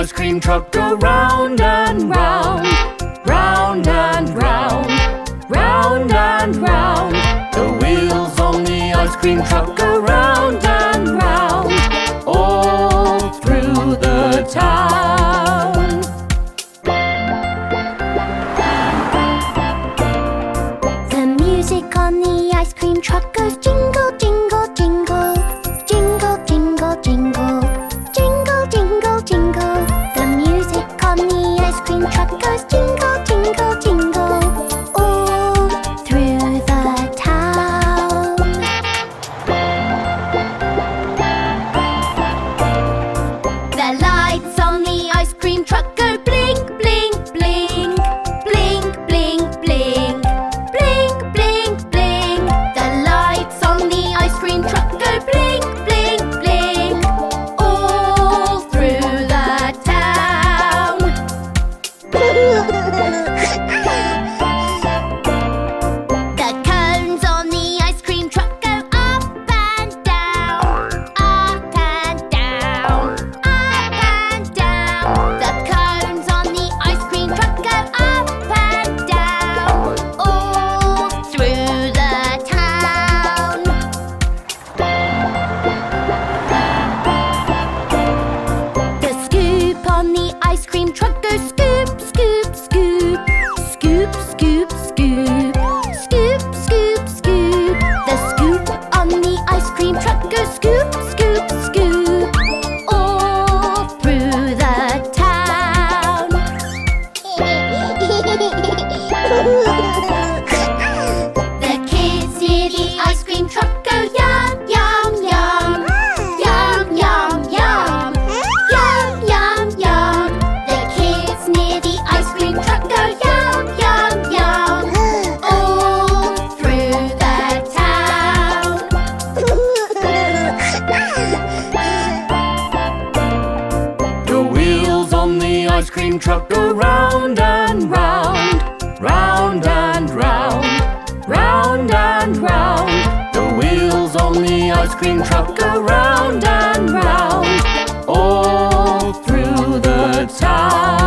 ice cream truck go round and round, round and round, round and round. The wheels on the ice cream truck go round and round, all through the town. The music on the ice cream truck goes jingle, jingle, jingle, jingle, jingle, jingle, jingle, jingle, jingle. The music on the ice cream truck goes jingle, jingle, jingle, all through the town. The lights on the ice cream truck go blink, blink, blink, blink, blink, blink, blink, blink, blink. The lights on the ice cream truck go blink, blink, blink, all through the town. The cones on the ice cream truck go up and down, up and down, up and down. The cones on the ice cream truck go up and down, all through the town. The scoop on the ice cream truck goes scoop, scoop, scoop, scoop, scoop, scoop, scoop, scoop, scoop. The scoop on the ice cream truck goes scoop, scoop, scoop, all through the town. The kids near the ice cream truck go yum, yum, yum, yum, yum, yum, yum, yum, yum. The kids near the ice cream truck go yum, yum, yum, all through the town. The wheels on the ice cream truck go round and round, round and round, round and round. The wheels on the ice cream truck go round and round, all through the town.